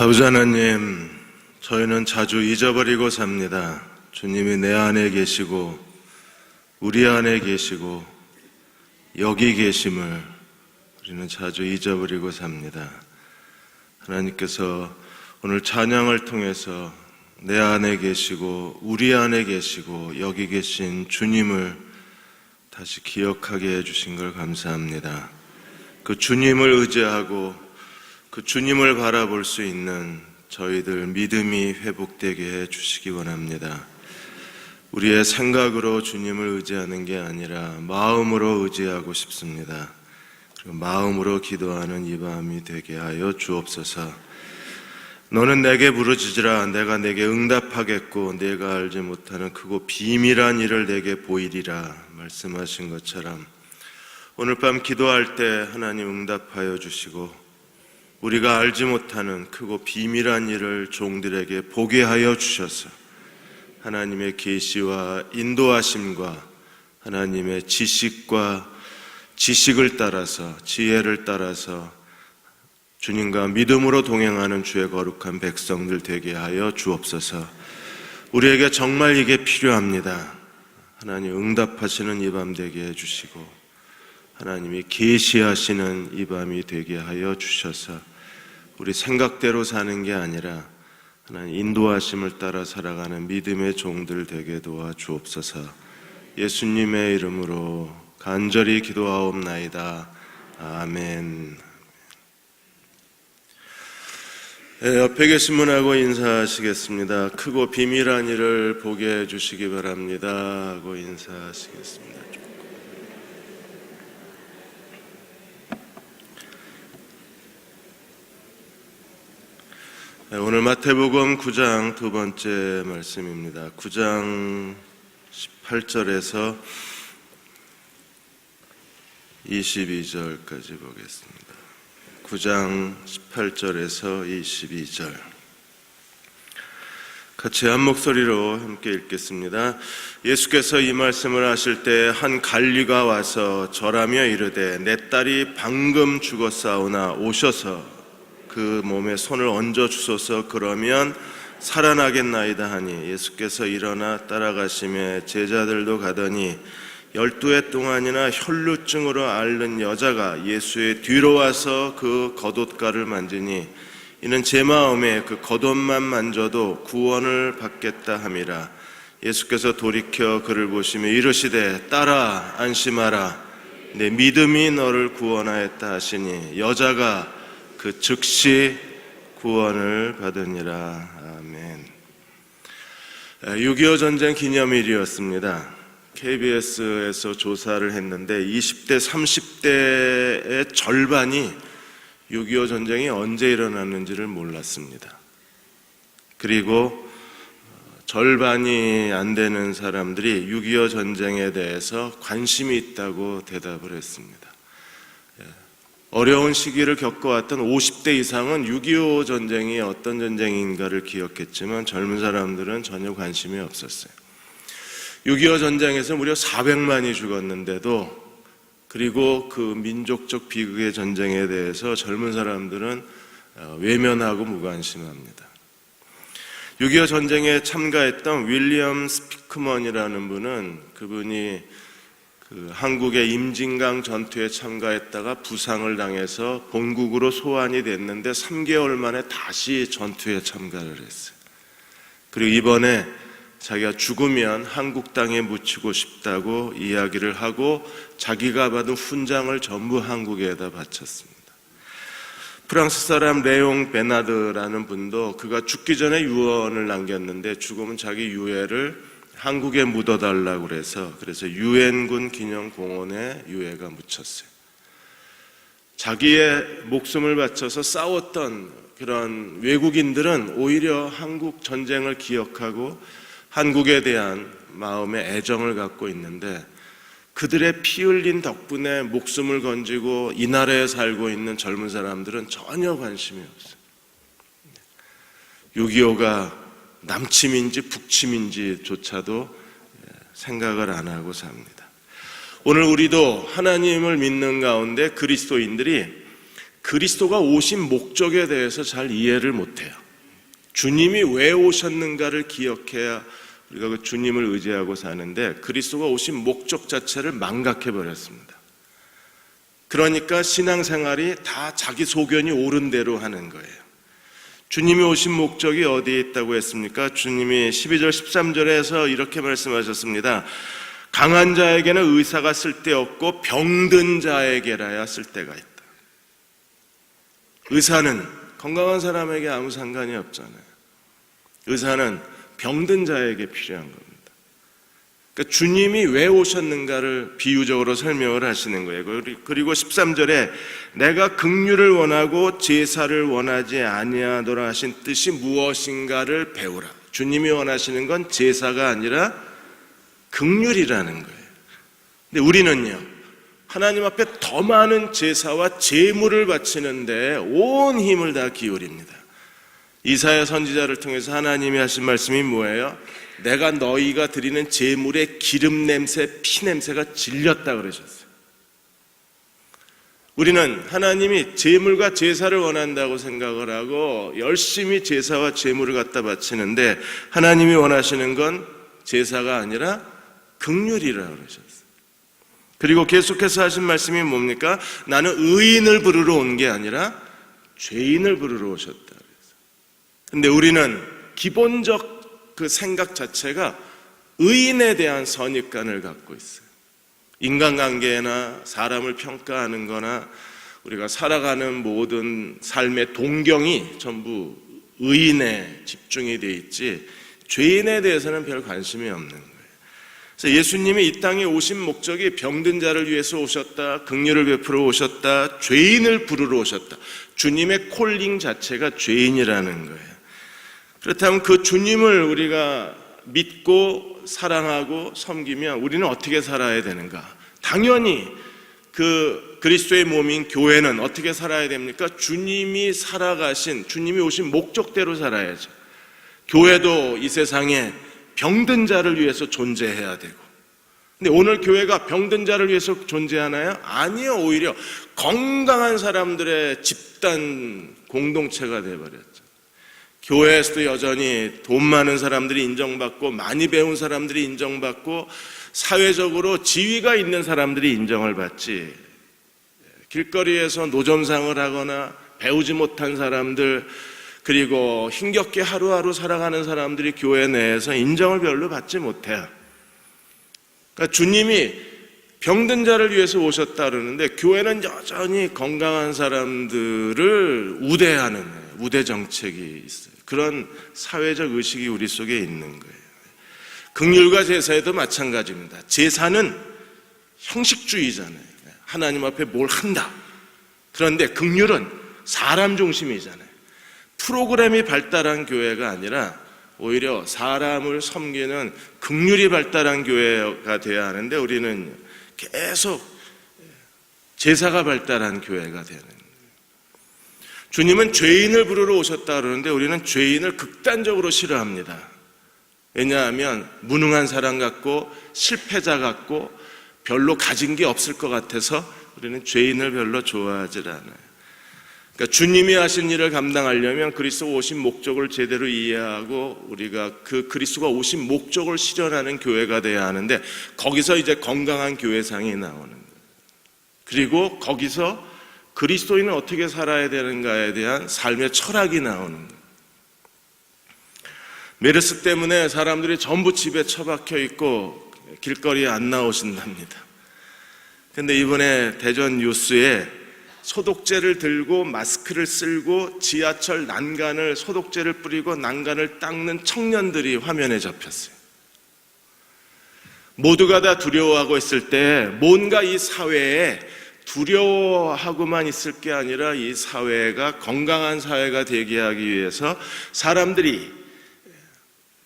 아버지 하나님, 저희는 자주 잊어버리고 삽니다. 주님이 내 안에 계시고 우리 안에 계시고 여기 계심을 우리는 자주 잊어버리고 삽니다. 하나님께서 오늘 찬양을 통해서 내 안에 계시고 우리 안에 계시고 여기 계신 주님을 다시 기억하게 해주신 걸 감사합니다. 그 주님을 의지하고 그 주님을 바라볼 수 있는 저희들 믿음이 회복되게 해주시기 원합니다. 우리의 생각으로 주님을 의지하는 게 아니라 마음으로 의지하고 싶습니다. 그리고 마음으로 기도하는 이 밤이 되게 하여 주옵소서. 너는 내게 부르짖으라. 내가 내게 응답하겠고 내가 알지 못하는 크고 비밀한 일을 내게 보이리라 말씀하신 것처럼 오늘 밤 기도할 때 하나님 응답하여 주시고 우리가 알지 못하는 크고 비밀한 일을 종들에게 보게 하여 주셔서 하나님의 계시와 인도하심과 하나님의 지식을 따라서 지혜를 따라서 주님과 믿음으로 동행하는 주의 거룩한 백성들 되게 하여 주옵소서. 우리에게 정말 이게 필요합니다. 하나님 응답하시는 이 밤 되게 해주시고 하나님이 계시하시는 이 밤이 되게 하여 주셔서 우리 생각대로 사는 게 아니라 하나님 인도하심을 따라 살아가는 믿음의 종들 되게 도와주옵소서. 예수님의 이름으로 간절히 기도하옵나이다. 아멘. 옆에 계신 분하고 인사하시겠습니다. 크고 비밀한 일을 보게 해주시기 바랍니다 하고 인사하시겠습니다. 오늘 마태복음 9장 두 번째 말씀입니다. 9장 18절에서 22절까지 보겠습니다. 9장 18절에서 22절 같이 한 목소리로 함께 읽겠습니다. 예수께서 이 말씀을 하실 때 한 관리가 와서 절하며 이르되 내 딸이 방금 죽었사오나 오셔서 그 몸에 손을 얹어 주소서. 그러면 살아나겠나이다 하니 예수께서 일어나 따라가시매 제자들도 가더니 12해 동안이나 혈루증으로 앓는 여자가 예수의 뒤로 와서 그 겉옷가를 만지니 이는 제 마음에 그 겉옷만 만져도 구원을 받겠다 함이라. 예수께서 돌이켜 그를 보시며 이르시되 딸아 안심하라. 내 믿음이 너를 구원하였다 하시니 여자가 그 즉시 구원을 받으니라. 아멘. 6.25 전쟁 기념일이었습니다. KBS에서 조사를 했는데 20대, 30대의 절반이 6.25 전쟁이 언제 일어났는지를 몰랐습니다. 그리고 절반이 안 되는 사람들이 6.25 전쟁에 대해서 관심이 있다고 대답을 했습니다. 어려운 시기를 겪어왔던 50대 이상은 6.25 전쟁이 어떤 전쟁인가를 기억했지만 젊은 사람들은 전혀 관심이 없었어요. 6.25 전쟁에서 무려 400만이 죽었는데도 그리고 그 민족적 비극의 전쟁에 대해서 젊은 사람들은 외면하고 무관심합니다. 6.25 전쟁에 참가했던 윌리엄 스피크먼이라는 분은 그분이 한국의 임진강 전투에 참가했다가 부상을 당해서 본국으로 소환이 됐는데 3개월 만에 다시 전투에 참가를 했어요. 그리고 이번에 자기가 죽으면 한국 땅에 묻히고 싶다고 이야기를 하고 자기가 받은 훈장을 전부 한국에다 바쳤습니다. 프랑스 사람 레옹 베나드라는 분도 그가 죽기 전에 유언을 남겼는데 죽으면 자기 유해를 한국에 묻어달라고 그래서 유엔군 기념공원에 유해가 묻혔어요. 자기의 목숨을 바쳐서 싸웠던 그런 외국인들은 오히려 한국 전쟁을 기억하고 한국에 대한 마음의 애정을 갖고 있는데 그들의 피 흘린 덕분에 목숨을 건지고 이 나라에 살고 있는 젊은 사람들은 전혀 관심이 없어요. 6.25가 남침인지 북침인지조차도 생각을 안 하고 삽니다. 오늘 우리도 하나님을 믿는 가운데 그리스도인들이 그리스도가 오신 목적에 대해서 잘 이해를 못해요. 주님이 왜 오셨는가를 기억해야 우리가 그 주님을 의지하고 사는데 그리스도가 오신 목적 자체를 망각해버렸습니다. 그러니까 신앙생활이 다 자기 소견이 옳은 대로 하는 거예요. 주님이 오신 목적이 어디에 있다고 했습니까? 주님이 12절 13절에서 이렇게 말씀하셨습니다. 강한 자에게는 의사가 쓸데없고 병든 자에게라야 쓸데가 있다. 의사는 건강한 사람에게 아무 상관이 없잖아요. 의사는 병든 자에게 필요한 겁니다. 그러니까 주님이 왜 오셨는가를 비유적으로 설명을 하시는 거예요. 그리고 13절에 내가 긍휼을 원하고 제사를 원하지 아니하노라 하신 뜻이 무엇인가를 배우라. 주님이 원하시는 건 제사가 아니라 긍휼이라는 거예요. 근데 우리는요, 하나님 앞에 더 많은 제사와 제물을 바치는데 온 힘을 다 기울입니다. 이사야 선지자를 통해서 하나님이 하신 말씀이 뭐예요? 내가 너희가 드리는 제물의 기름 냄새, 피 냄새가 질렸다 그러셨어요. 우리는 하나님이 제물과 제사를 원한다고 생각을 하고 열심히 제사와 제물을 갖다 바치는데 하나님이 원하시는 건 제사가 아니라 긍휼이라고 그러셨어요. 그리고 계속해서 하신 말씀이 뭡니까? 나는 의인을 부르러 온 게 아니라 죄인을 부르러 오셨다 그랬어요. 근데 우리는 기본적 그 생각 자체가 의인에 대한 선입관을 갖고 있어요. 인간관계나 사람을 평가하는 거나 우리가 살아가는 모든 삶의 동경이 전부 의인에 집중이 돼 있지 죄인에 대해서는 별 관심이 없는 거예요. 그래서 예수님이 이 땅에 오신 목적이 병든 자를 위해서 오셨다, 긍휼을 베풀어 오셨다, 죄인을 부르러 오셨다. 주님의 콜링 자체가 죄인이라는 거예요. 그렇다면 그 주님을 우리가 믿고 사랑하고 섬기면 우리는 어떻게 살아야 되는가? 당연히 그 그리스도의 몸인 교회는 어떻게 살아야 됩니까? 주님이 살아가신, 주님이 오신 목적대로 살아야죠. 교회도 이 세상에 병든 자를 위해서 존재해야 되고, 근데 오늘 교회가 병든 자를 위해서 존재하나요? 아니요. 오히려 건강한 사람들의 집단 공동체가 되어버렸죠. 교회에서도 여전히 돈 많은 사람들이 인정받고 많이 배운 사람들이 인정받고 사회적으로 지위가 있는 사람들이 인정을 받지, 길거리에서 노점상을 하거나 배우지 못한 사람들, 그리고 힘겹게 하루하루 살아가는 사람들이 교회 내에서 인정을 별로 받지 못해요. 그러니까 주님이 병든 자를 위해서 오셨다 그러는데 교회는 여전히 건강한 사람들을 우대하는 우대 정책이 있어요. 그런 사회적 의식이 우리 속에 있는 거예요. 긍휼과 제사에도 마찬가지입니다. 제사는 형식주의잖아요. 하나님 앞에 뭘 한다. 그런데 긍휼은 사람 중심이잖아요. 프로그램이 발달한 교회가 아니라 오히려 사람을 섬기는 긍휼이 발달한 교회가 돼야 하는데 우리는 계속 제사가 발달한 교회가 되는 거예요. 주님은 죄인을 부르러 오셨다 그러는데 우리는 죄인을 극단적으로 싫어합니다. 왜냐하면 무능한 사람 같고 실패자 같고 별로 가진 게 없을 것 같아서 우리는 죄인을 별로 좋아하지 않아요. 그러니까 주님이 하신 일을 감당하려면 그리스도 오신 목적을 제대로 이해하고 우리가 그 그리스도가 오신 목적을 실현하는 교회가 돼야 하는데 거기서 이제 건강한 교회상이 나오는 거예요. 그리고 거기서 그리스도인은 어떻게 살아야 되는가에 대한 삶의 철학이 나오는 거예요. 메르스 때문에 사람들이 전부 집에 처박혀 있고 길거리에 안 나오신답니다. 근데 이번에 대전 뉴스에 소독제를 들고 마스크를 쓰고 지하철 난간을 소독제를 뿌리고 난간을 닦는 청년들이 화면에 잡혔어요. 모두가 다 두려워하고 있을 때 뭔가 이 사회에 두려워하고만 있을 게 아니라 이 사회가 건강한 사회가 되게 하기 위해서 사람들이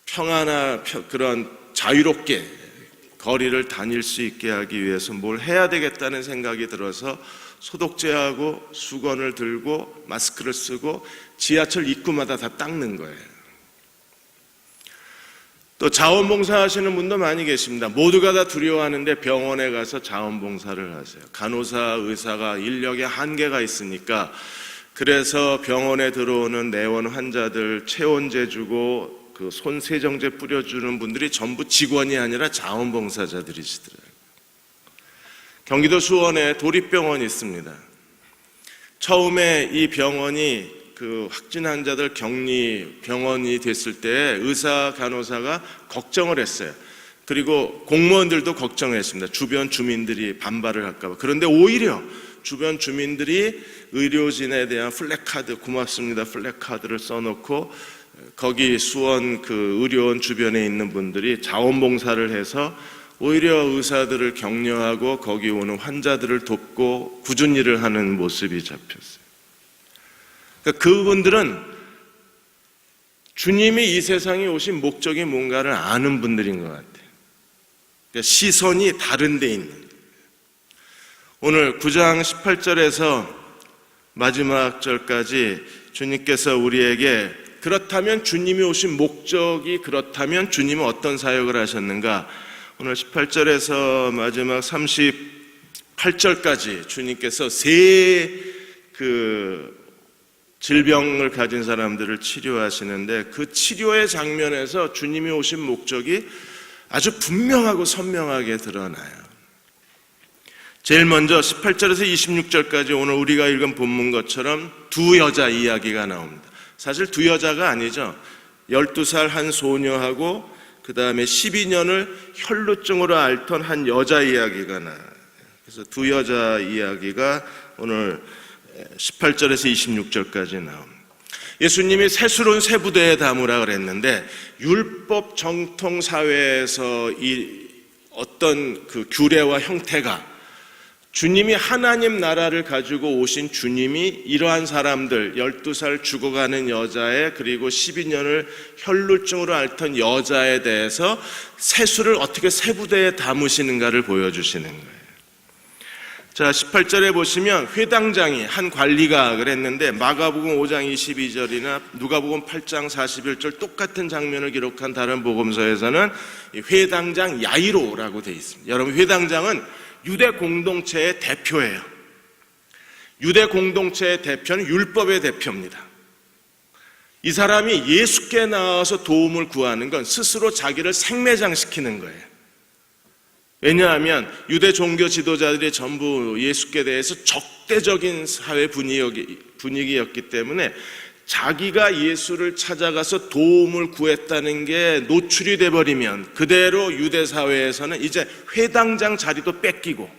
평안한 그런 자유롭게 거리를 다닐 수 있게 하기 위해서 뭘 해야 되겠다는 생각이 들어서 소독제하고 수건을 들고 마스크를 쓰고 지하철 입구마다 다 닦는 거예요. 또 자원봉사 하시는 분도 많이 계십니다. 모두가 다 두려워하는데 병원에 가서 자원봉사를 하세요. 간호사, 의사가 인력에 한계가 있으니까 그래서 병원에 들어오는 내원 환자들 체온제 주고 그 손 세정제 뿌려주는 분들이 전부 직원이 아니라 자원봉사자들이시더라고요. 경기도 수원에 도립병원이 있습니다. 처음에 이 병원이 그 확진 환자들 격리 병원이 됐을 때 의사, 간호사가 걱정을 했어요. 그리고 공무원들도 걱정했습니다. 주변 주민들이 반발을 할까 봐. 그런데 오히려 주변 주민들이 의료진에 대한 플래카드, 고맙습니다 플래카드를 써놓고 거기 수원 그 의료원 주변에 있는 분들이 자원봉사를 해서 오히려 의사들을 격려하고 거기 오는 환자들을 돕고 굳은 일을 하는 모습이 잡혔어요. 그러니까 그분들은 주님이 이 세상에 오신 목적이 뭔가를 아는 분들인 것 같아요. 그러니까 시선이 다른 데 있는. 오늘 9장 18절에서 마지막 절까지 주님께서 우리에게 그렇다면 주님이 오신 목적이 그렇다면 주님은 어떤 사역을 하셨는가? 오늘 18절에서 마지막 38절까지 주님께서 그 질병을 가진 사람들을 치료하시는데 그 치료의 장면에서 주님이 오신 목적이 아주 분명하고 선명하게 드러나요. 제일 먼저 18절에서 26절까지 오늘 우리가 읽은 본문 것처럼 두 여자 이야기가 나옵니다. 사실 두 여자가 아니죠. 12살 한 소녀하고 그 다음에 12년을 혈루증으로 앓던 한 여자 이야기가 나요. 그래서 두 여자 이야기가 오늘 18절에서 26절까지 나옵니다. 예수님이 세술은 세 부대에 담으라 그랬는데 율법 정통 사회에서 이 어떤 그 규례와 형태가 주님이 하나님 나라를 가지고 오신 주님이 이러한 사람들 12살 죽어가는 여자애 그리고 12년을 혈루증으로 앓던 여자에 대해서 세술을 어떻게 세 부대에 담으시는가를 보여주시는 거예요. 자, 18절에 보시면 회당장이 한 관리가 그랬는데 마가복음 5장 22절이나 누가복음 8장 41절 똑같은 장면을 기록한 다른 복음서에서는 회당장 야이로라고 되어 있습니다. 여러분, 회당장은 유대 공동체의 대표예요. 유대 공동체의 대표는 율법의 대표입니다. 이 사람이 예수께 나와서 도움을 구하는 건 스스로 자기를 생매장시키는 거예요. 왜냐하면 유대 종교 지도자들이 전부 예수께 대해서 적대적인 사회 분위기였기 때문에 자기가 예수를 찾아가서 도움을 구했다는 게 노출이 돼버리면 그대로 유대 사회에서는 이제 회당장 자리도 뺏기고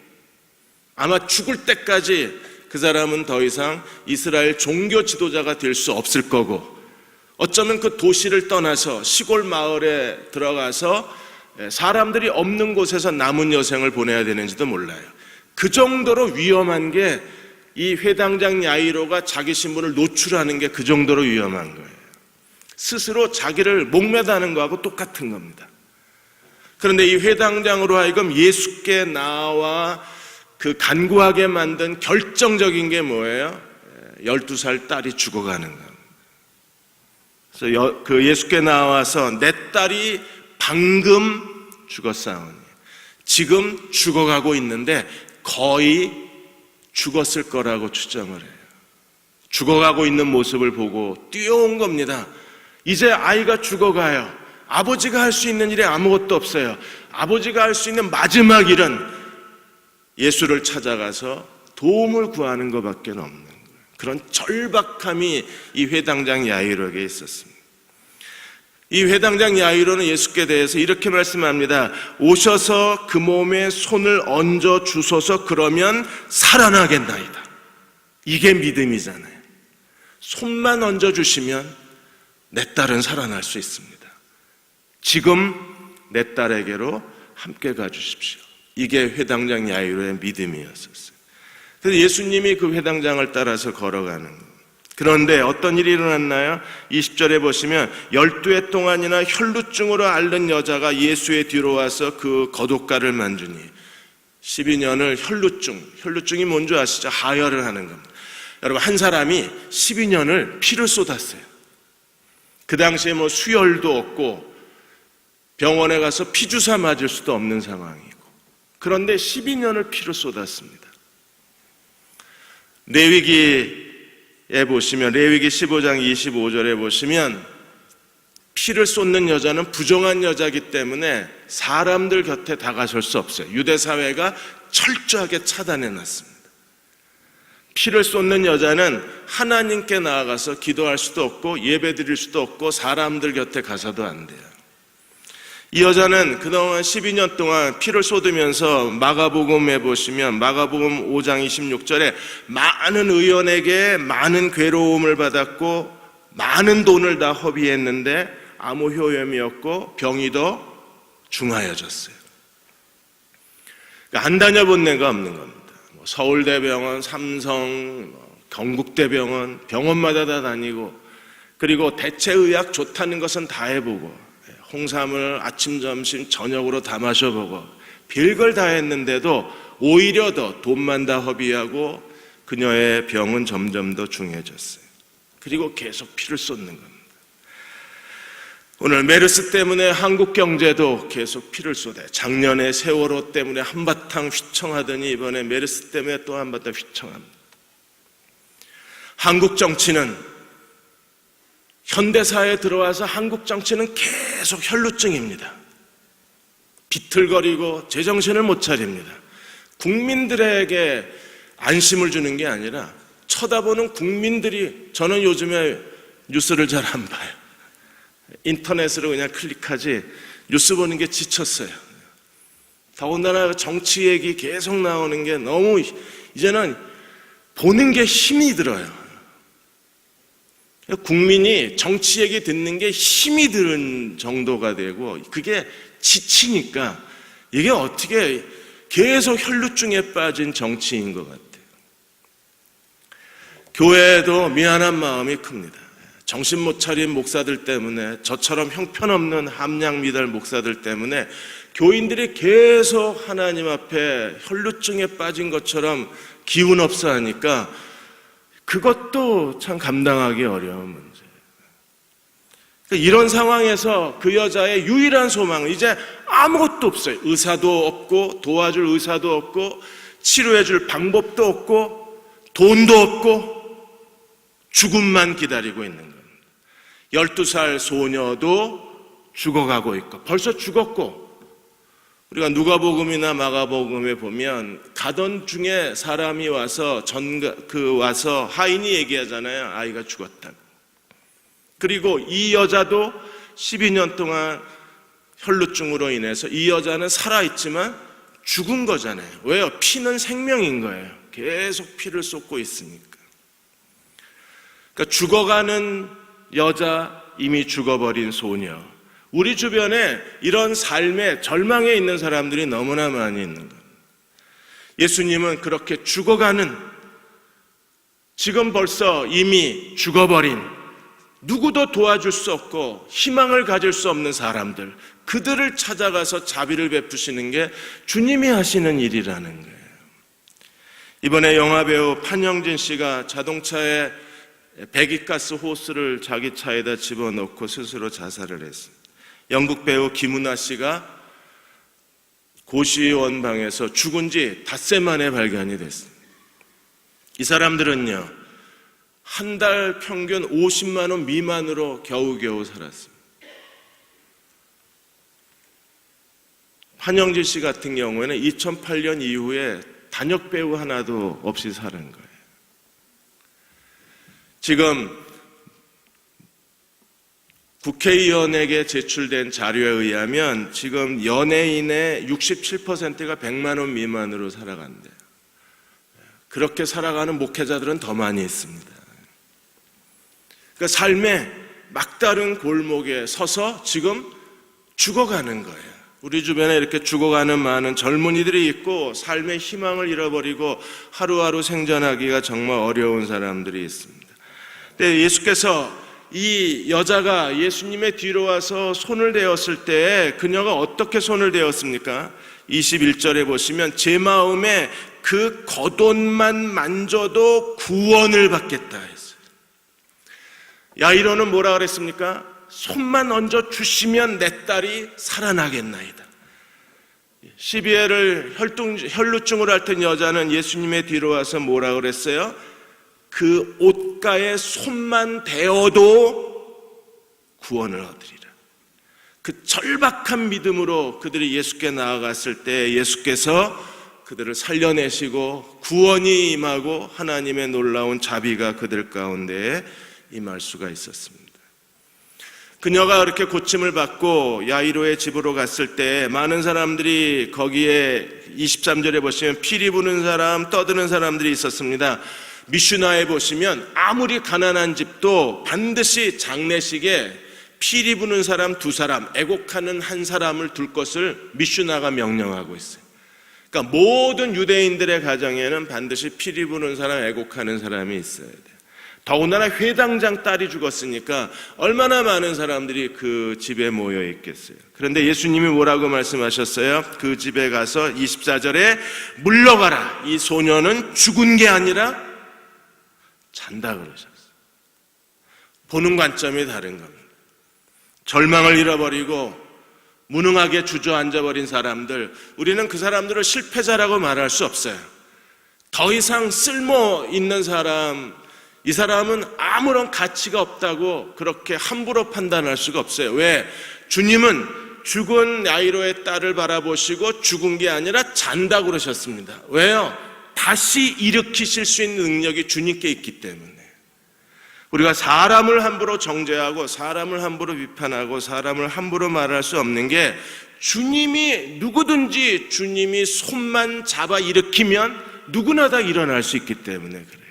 아마 죽을 때까지 그 사람은 더 이상 이스라엘 종교 지도자가 될 수 없을 거고 어쩌면 그 도시를 떠나서 시골 마을에 들어가서 사람들이 없는 곳에서 남은 여생을 보내야 되는지도 몰라요. 그 정도로 위험한 게 이 회당장 야이로가 자기 신분을 노출하는 게 그 정도로 위험한 거예요. 스스로 자기를 목매다는 거하고 똑같은 겁니다. 그런데 이 회당장으로 하여금 예수께 나와 그 간구하게 만든 결정적인 게 뭐예요? 12살 딸이 죽어가는 겁니다. 그래서 그 예수께 나와서 내 딸이 방금 죽었사오니 지금 죽어가고 있는데 거의 죽었을 거라고 추정을 해요. 죽어가고 있는 모습을 보고 뛰어온 겁니다. 이제 아이가 죽어가요. 아버지가 할 수 있는 일이 아무것도 없어요. 아버지가 할 수 있는 마지막 일은 예수를 찾아가서 도움을 구하는 것밖에 없는 거예요. 그런 절박함이 이 회당장 야이로에게 있었습니다. 이 회당장 야이로는 예수께 대해서 이렇게 말씀합니다. 오셔서 그 몸에 손을 얹어 주소서 그러면 살아나겠나이다. 이게 믿음이잖아요. 손만 얹어 주시면 내 딸은 살아날 수 있습니다. 지금 내 딸에게로 함께 가주십시오. 이게 회당장 야이로의 믿음이었었어요. 그래서 예수님이 그 회당장을 따라서 걸어가는 거예요. 그런데 어떤 일이 일어났나요? 20절에 보시면 12해 동안이나 혈루증으로 앓는 여자가 예수의 뒤로 와서 그 겉옷가를 만주니 12년을 혈루증이 뭔지 아시죠? 하혈을 하는 겁니다. 여러분, 한 사람이 12년을 피를 쏟았어요. 그 당시에 뭐 수혈도 없고 병원에 가서 피주사 맞을 수도 없는 상황이고, 그런데 12년을 피로 쏟았습니다. 레위기에 보시면, 레위기 15장 25절에 보시면 피를 쏟는 여자는 부정한 여자이기 때문에 사람들 곁에 다가설 수 없어요. 유대 사회가 철저하게 차단해 놨습니다. 피를 쏟는 여자는 하나님께 나아가서 기도할 수도 없고 예배 드릴 수도 없고 사람들 곁에 가서도 안 돼요. 이 여자는 그동안 12년 동안 피를 쏟으면서 마가복음에 보시면 마가복음 5장 26절에 많은 의원에게 많은 괴로움을 받았고 많은 돈을 다 허비했는데 아무 효험이 없고 병이 더 중하여졌어요. 그러니까 안 다녀본 데가 없는 겁니다. 서울대병원, 삼성, 경북대병원, 병원마다 다 다니고, 그리고 대체의학 좋다는 것은 다 해보고, 홍삼을 아침, 점심, 저녁으로 다 마셔보고 별걸 다 했는데도 오히려 더 돈만 다 허비하고 그녀의 병은 점점 더 중해졌어요. 그리고 계속 피를 쏟는 겁니다. 오늘 메르스 때문에 한국 경제도 계속 피를 쏟아요. 작년에 세월호 때문에 한바탕 휘청하더니 이번에 메르스 때문에 또 한바탕 휘청합니다. 한국 정치는, 현대사에 들어와서 한국 정치는 계속 혈루증입니다. 비틀거리고 제정신을 못 차립니다. 국민들에게 안심을 주는 게 아니라 쳐다보는 국민들이, 저는 요즘에 뉴스를 잘 안 봐요. 인터넷으로 그냥 클릭하지 뉴스 보는 게 지쳤어요. 더군다나 정치 얘기 계속 나오는 게 너무, 이제는 보는 게 힘이 들어요. 국민이 정치 얘기 듣는 게 힘이 드는 정도가 되고 그게 지치니까 이게 어떻게 계속 혈루증에 빠진 정치인 것 같아요. 교회에도 미안한 마음이 큽니다. 정신 못 차린 목사들 때문에, 저처럼 형편없는 함량미달 목사들 때문에 교인들이 계속 하나님 앞에 혈루증에 빠진 것처럼 기운 없어 하니까 그것도 참 감당하기 어려운 문제예요. 이런 상황에서 그 여자의 유일한 소망은 이제 아무것도 없어요. 의사도 없고 도와줄 의사도 없고 치료해줄 방법도 없고 돈도 없고 죽음만 기다리고 있는 겁니다. 12살 소녀도 죽어가고 있고 벌써 죽었고, 우리가 누가복음이나 마가복음에 보면 가던 중에 사람이 와서 와서 하인이 얘기하잖아요. 아이가 죽었다고. 그리고 이 여자도 12년 동안 혈루증으로 인해서 이 여자는 살아있지만 죽은 거잖아요. 왜요? 피는 생명인 거예요. 계속 피를 쏟고 있으니까. 그러니까 죽어가는 여자, 이미 죽어버린 소녀, 우리 주변에 이런 삶에 절망에 있는 사람들이 너무나 많이 있는 겁니다. 예수님은 그렇게 죽어가는, 지금 벌써 이미 죽어버린, 누구도 도와줄 수 없고 희망을 가질 수 없는 사람들, 그들을 찾아가서 자비를 베푸시는 게 주님이 하시는 일이라는 거예요. 이번에 영화배우 판영진 씨가 자동차에 배기가스 호스를 자기 차에다 집어넣고 스스로 자살을 했습니다. 영국 배우 김은하 씨가 고시원방에서 죽은 지 닷새 만에 발견이 됐습니다. 이 사람들은요, 한 달 평균 50만 원 미만으로 겨우겨우 살았습니다. 판영진 씨 같은 경우에는 2008년 이후에 단역 배우 하나도 없이 사는 거예요. 지금 국회의원에게 제출된 자료에 의하면 지금 연예인의 67%가 100만 원 미만으로 살아간대요. 그렇게 살아가는 목회자들은 더 많이 있습니다. 그러니까 삶의 막다른 골목에 서서 지금 죽어가는 거예요. 우리 주변에 이렇게 죽어가는 많은 젊은이들이 있고 삶의 희망을 잃어버리고 하루하루 생존하기가 정말 어려운 사람들이 있습니다. 근데 예수께서 이 여자가 예수님의 뒤로 와서 손을 대었을 때 그녀가 어떻게 손을 대었습니까? 21절에 보시면 제 마음에 그 겉옷만 만져도 구원을 받겠다 했어요. 야이로는 뭐라 그랬습니까? 손만 얹어 주시면 내 딸이 살아나겠나이다. 12회를 혈루증으로 앓던 여자는 예수님의 뒤로 와서 뭐라 그랬어요? 그 옷가에 손만 대어도 구원을 얻으리라. 그 절박한 믿음으로 그들이 예수께 나아갔을 때 예수께서 그들을 살려내시고 구원이 임하고 하나님의 놀라운 자비가 그들 가운데에 임할 수가 있었습니다. 그녀가 그렇게 고침을 받고 야이로의 집으로 갔을 때 많은 사람들이 거기에 23절에 보시면 피리 부는 사람, 떠드는 사람들이 있었습니다. 미슈나에 보시면 아무리 가난한 집도 반드시 장례식에 피리 부는 사람 2사람, 애곡하는 1사람을 둘 것을 미슈나가 명령하고 있어요. 그러니까 모든 유대인들의 가정에는 반드시 피리 부는 사람, 애곡하는 사람이 있어야 돼요. 더군다나 회당장 딸이 죽었으니까 얼마나 많은 사람들이 그 집에 모여 있겠어요. 그런데 예수님이 뭐라고 말씀하셨어요? 그 집에 가서 24절에 물러가라. 이 소녀는 죽은 게 아니라 잔다 그러셨어요. 보는 관점이 다른 겁니다. 절망을 잃어버리고 무능하게 주저앉아버린 사람들, 우리는 그 사람들을 실패자라고 말할 수 없어요. 더 이상 쓸모 있는 사람, 이 사람은 아무런 가치가 없다고 그렇게 함부로 판단할 수가 없어요. 왜? 주님은 죽은 야이로의 딸을 바라보시고 죽은 게 아니라 잔다 그러셨습니다. 왜요? 다시 일으키실 수 있는 능력이 주님께 있기 때문에. 우리가 사람을 함부로 정죄하고 사람을 함부로 비판하고 사람을 함부로 말할 수 없는 게 주님이 누구든지 주님이 손만 잡아 일으키면 누구나 다 일어날 수 있기 때문에 그래요.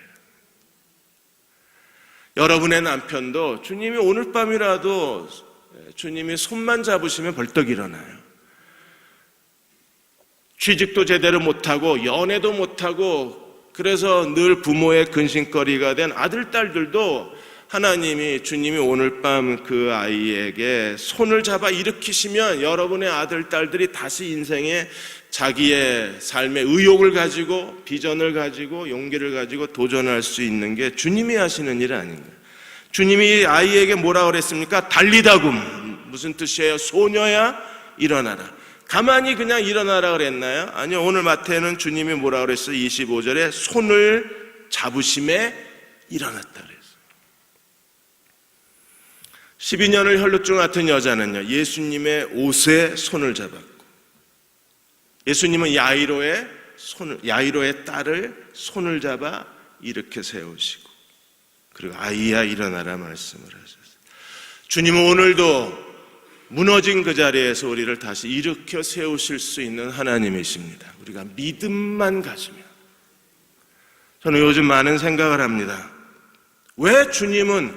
여러분의 남편도 주님이 오늘 밤이라도 주님이 손만 잡으시면 벌떡 일어나요. 취직도 제대로 못하고 연애도 못하고 그래서 늘 부모의 근심거리가 된 아들, 딸들도 하나님이 주님이 오늘 밤 그 아이에게 손을 잡아 일으키시면 여러분의 아들, 딸들이 다시 인생에 자기의 삶의 의욕을 가지고 비전을 가지고 용기를 가지고 도전할 수 있는 게 주님이 하시는 일 아닌가요? 주님이 아이에게 뭐라 그랬습니까? 달리다굼. 무슨 뜻이에요? 소녀야 일어나라. 가만히 그냥 일어나라 그랬나요? 아니요. 오늘 마태는 주님이 뭐라 그랬어요? 25절에 손을 잡으심에 일어났다 그랬어요. 12년을 혈루증 같은 여자는요, 예수님의 옷에 손을 잡았고 예수님은 야이로의 딸을 손을 잡아 일으켜 세우시고 그리고 아이야 일어나라 말씀을 하셨어요. 주님은 오늘도 무너진 그 자리에서 우리를 다시 일으켜 세우실 수 있는 하나님이십니다. 우리가 믿음만 가지면. 저는 요즘 많은 생각을 합니다. 왜 주님은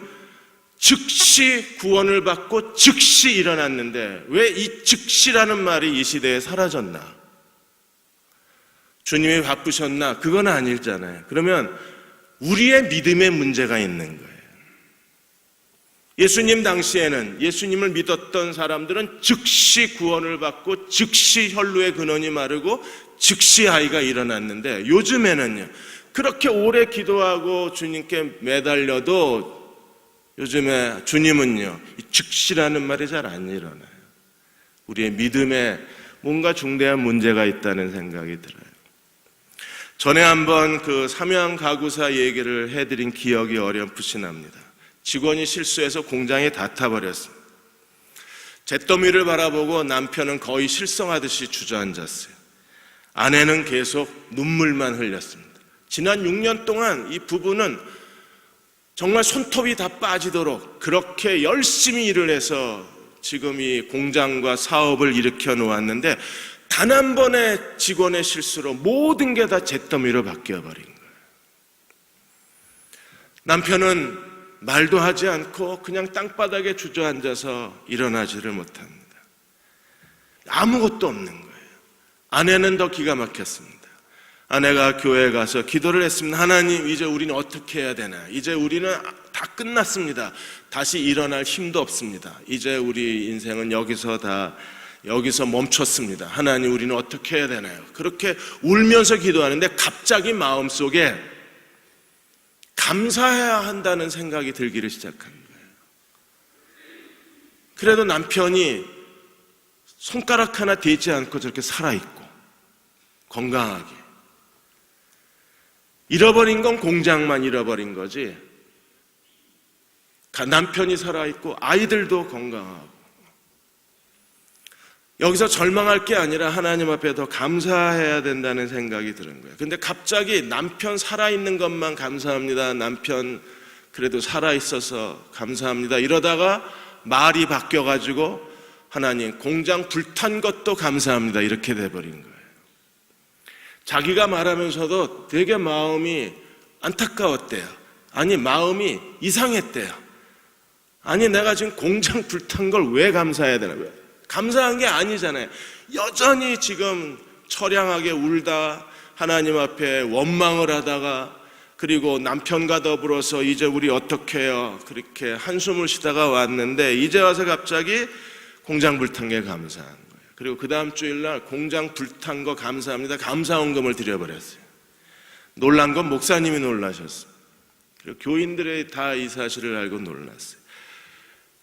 즉시 구원을 받고 즉시 일어났는데 왜 이 즉시라는 말이 이 시대에 사라졌나? 주님이 바쁘셨나? 그건 아니잖아요. 그러면 우리의 믿음에 문제가 있는 거예요. 예수님 당시에는 예수님을 믿었던 사람들은 즉시 구원을 받고 즉시 혈루의 근원이 마르고 즉시 아이가 일어났는데 요즘에는요, 그렇게 오래 기도하고 주님께 매달려도 요즘에 주님은요, 즉시라는 말이 잘 안 일어나요. 우리의 믿음에 뭔가 중대한 문제가 있다는 생각이 들어요. 전에 한번 그 삼양 가구사 얘기를 해드린 기억이 어렴풋이 납니다. 직원이 실수해서 공장이 다 타버렸습니다. 잿더미를 바라보고 남편은 거의 실성하듯이 주저앉았어요. 아내는 계속 눈물만 흘렸습니다. 지난 6년 동안 이 부부는 정말 손톱이 다 빠지도록 그렇게 열심히 일을 해서 지금 이 공장과 사업을 일으켜 놓았는데 단 한 번의 직원의 실수로 모든 게 다 잿더미로 바뀌어버린 거예요. 남편은 말도 하지 않고 그냥 땅바닥에 주저앉아서 일어나지를 못합니다. 아무것도 없는 거예요. 아내는 더 기가 막혔습니다. 아내가 교회에 가서 기도를 했습니다. 하나님, 이제 우리는 어떻게 해야 되나? 이제 우리는 다 끝났습니다. 다시 일어날 힘도 없습니다. 이제 우리 인생은 여기서 멈췄습니다. 하나님, 우리는 어떻게 해야 되나요? 그렇게 울면서 기도하는데 갑자기 마음속에 감사해야 한다는 생각이 들기를 시작한 거예요. 그래도 남편이 손가락 하나 대지 않고 저렇게 살아있고 건강하게. 잃어버린 건 공장만 잃어버린 거지, 남편이 살아있고 아이들도 건강하고. 여기서 절망할 게 아니라 하나님 앞에 더 감사해야 된다는 생각이 드는 거예요. 근데 갑자기 남편 살아있는 것만 감사합니다, 남편 그래도 살아있어서 감사합니다, 이러다가 말이 바뀌어가지고 하나님 공장 불탄 것도 감사합니다, 이렇게 돼버린 거예요. 자기가 말하면서도 되게 마음이 안타까웠대요. 아니, 마음이 이상했대요. 아니, 내가 지금 공장 불탄 걸 왜 감사해야 되나? 왜? 감사한 게 아니잖아요. 여전히 지금 처량하게 울다 하나님 앞에 원망을 하다가, 그리고 남편과 더불어서 이제 우리 어떻게 해요? 그렇게 한숨을 쉬다가 왔는데 이제 와서 갑자기 공장 불탄 게 감사한 거예요. 그리고 그 다음 주일날 공장 불탄 거 감사합니다, 감사원금을 드려버렸어요. 놀란 건 목사님이 놀라셨어요. 그리고 교인들이 다 이 사실을 알고 놀랐어요.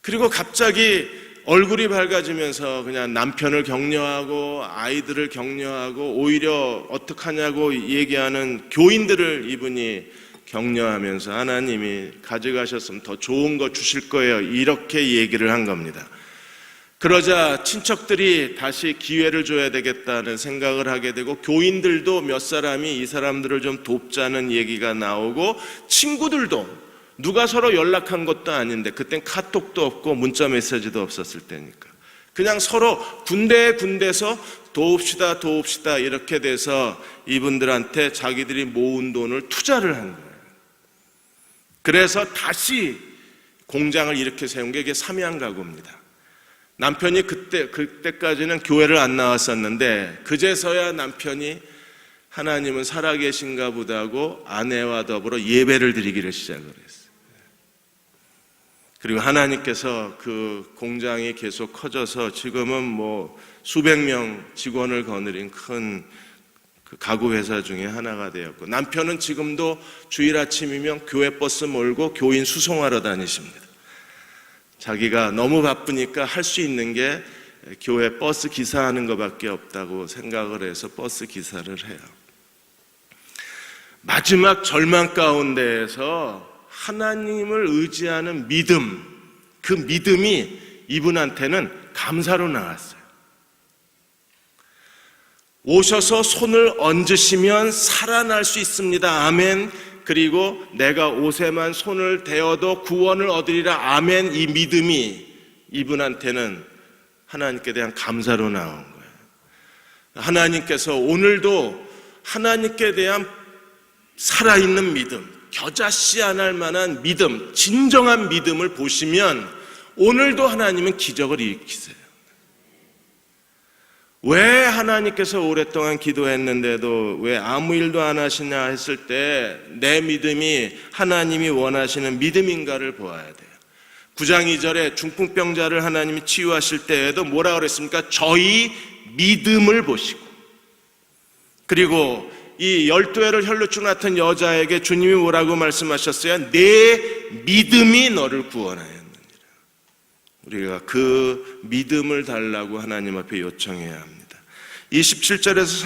그리고 갑자기 얼굴이 밝아지면서 그냥 남편을 격려하고 아이들을 격려하고 오히려 어떡하냐고 얘기하는 교인들을 이분이 격려하면서 하나님이 가져가셨으면 더 좋은 거 주실 거예요, 이렇게 얘기를 한 겁니다. 그러자 친척들이 다시 기회를 줘야 되겠다는 생각을 하게 되고, 교인들도 몇 사람이 이 사람들을 좀 돕자는 얘기가 나오고, 친구들도 누가 서로 연락한 것도 아닌데, 그땐 카톡도 없고 문자 메시지도 없었을 때니까 그냥 서로 군데에서 도웁시다 이렇게 돼서 이분들한테 자기들이 모은 돈을 투자를 한 거예요. 그래서 다시 공장을 이렇게 세운 게 이게 삼양 가구입니다. 남편이 그때까지는 교회를 안 나왔었는데 그제서야 남편이 하나님은 살아계신가 보다 하고 아내와 더불어 예배를 드리기를 시작을 했어요. 그리고 하나님께서 그 공장이 계속 커져서 지금은 뭐 수백 명 직원을 거느린 큰 그 가구 회사 중에 하나가 되었고, 남편은 지금도 주일 아침이면 교회 버스 몰고 교인 수송하러 다니십니다. 자기가 너무 바쁘니까 할 수 있는 게 교회 버스 기사하는 것밖에 없다고 생각을 해서 버스 기사를 해요. 마지막 절망 가운데에서 하나님을 의지하는 믿음, 그 믿음이 이분한테는 감사로 나왔어요. 오셔서 손을 얹으시면 살아날 수 있습니다, 아멘. 그리고 내가 옷에만 손을 대어도 구원을 얻으리라, 아멘. 이 믿음이 이분한테는 하나님께 대한 감사로 나온 거예요. 하나님께서 오늘도 하나님께 대한 살아있는 믿음, 겨자씨 안 할 만한 믿음, 진정한 믿음을 보시면 오늘도 하나님은 기적을 일으키세요. 왜 하나님께서 오랫동안 기도했는데도 왜 아무 일도 안 하시냐 했을 때 내 믿음이 하나님이 원하시는 믿음인가를 보아야 돼요. 9장 2절에 중풍병자를 하나님이 치유하실 때에도 뭐라 그랬습니까? 저희 믿음을 보시고, 그리고 이 12회를 혈루증 같은 여자에게 주님이 뭐라고 말씀하셨어요? 내 믿음이 너를 구원하였느니라. 우리가 그 믿음을 달라고 하나님 앞에 요청해야 합니다. 27절에서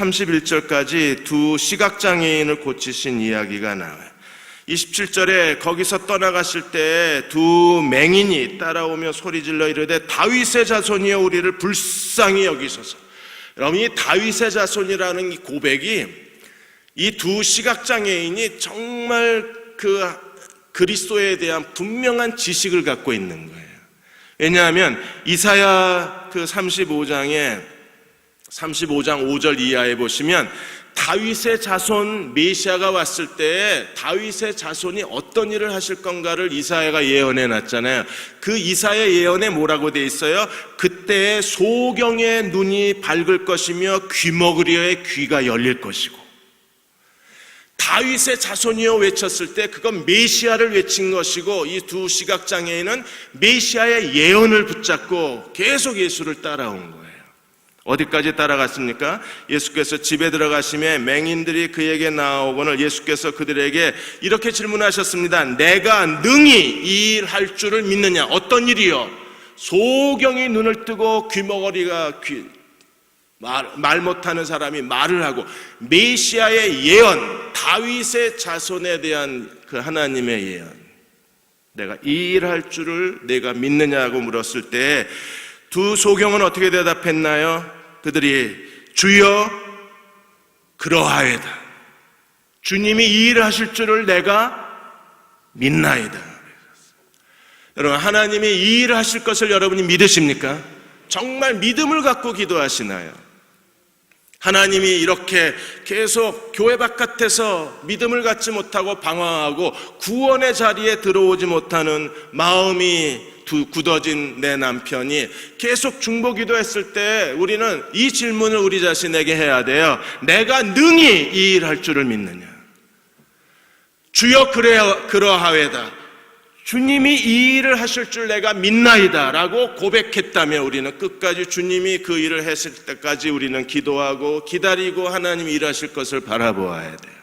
31절까지 두 시각장애인을 고치신 이야기가 나와요. 27절에 거기서 떠나가실 때 두 맹인이 따라오며 소리질러 이르되 다윗의 자손이여 우리를 불쌍히 여기소서. 여러분, 이 다윗의 자손이라는 이 고백이 이 두 시각장애인이 정말 그 그리스도에 대한 분명한 지식을 갖고 있는 거예요. 왜냐하면 이사야 그 35장 5절 이하에 보시면 다윗의 자손 메시아가 왔을 때 다윗의 자손이 어떤 일을 하실 건가를 이사야가 예언해 놨잖아요. 그 이사야 예언에 뭐라고 돼 있어요? 그때 소경의 눈이 밝을 것이며 귀먹으려의 귀가 열릴 것이고, 다윗의 자손이여 외쳤을 때 그건 메시아를 외친 것이고, 이 두 시각장애인은 메시아의 예언을 붙잡고 계속 예수를 따라온 거예요. 어디까지 따라갔습니까? 예수께서 집에 들어가시매 맹인들이 그에게 나오거늘 예수께서 그들에게 이렇게 질문하셨습니다. 내가 능히 이 일 할 줄을 믿느냐? 어떤 일이요? 소경이 눈을 뜨고 귀머거리가 말 못하는 사람이 말을 하고 메시아의 예언, 다윗의 자손에 대한 그 하나님의 예언, 내가 이 일할 줄을 내가 믿느냐고 물었을 때 두 소경은 어떻게 대답했나요? 그들이 주여 그러하이다. 주님이 이 일을 하실 줄을 내가 믿나이다. 여러분, 하나님이 이 일을 하실 것을 여러분이 믿으십니까? 정말 믿음을 갖고 기도하시나요? 하나님이 이렇게 계속 교회 바깥에서 믿음을 갖지 못하고 방황하고 구원의 자리에 들어오지 못하는 마음이 굳어진 내 남편이 계속 중보기도했을 때 우리는 이 질문을 우리 자신에게 해야 돼요. 내가 능히 이 일할 줄을 믿느냐? 주여 그러하외다. 주님이 이 일을 하실 줄 내가 믿나이다 라고 고백했다면 우리는 끝까지 주님이 그 일을 했을 때까지 우리는 기도하고 기다리고 하나님이 일하실 것을 바라보아야 돼요.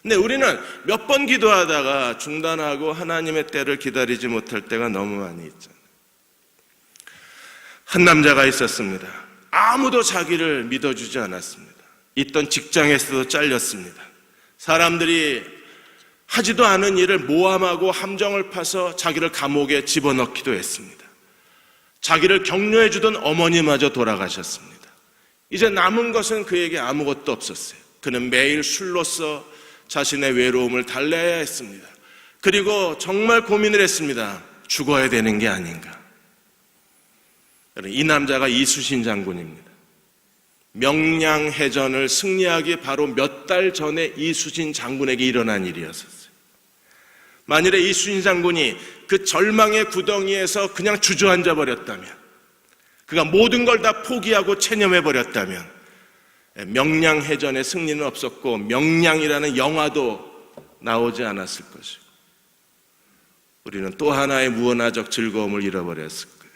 근데 우리는 몇 번 기도하다가 중단하고 하나님의 때를 기다리지 못할 때가 너무 많이 있잖아요. 한 남자가 있었습니다. 아무도 자기를 믿어주지 않았습니다. 있던 직장에서도 잘렸습니다. 사람들이 하지도 않은 일을 모함하고 함정을 파서 자기를 감옥에 집어넣기도 했습니다. 자기를 격려해 주던 어머니마저 돌아가셨습니다. 이제 남은 것은 그에게 아무것도 없었어요. 그는 매일 술로써 자신의 외로움을 달래야 했습니다. 그리고 정말 고민을 했습니다. 죽어야 되는 게 아닌가. 이 남자가 이수신 장군입니다. 명량해전을 승리하기 바로 몇 달 전에 이수신 장군에게 일어난 일이었었어요. 만일에 이수신 장군이 그 절망의 구덩이에서 그냥 주저앉아 버렸다면, 그가 모든 걸 다 포기하고 체념해 버렸다면 명량해전의 승리는 없었고 명량이라는 영화도 나오지 않았을 것이고 우리는 또 하나의 무언하적 즐거움을 잃어버렸을 거예요.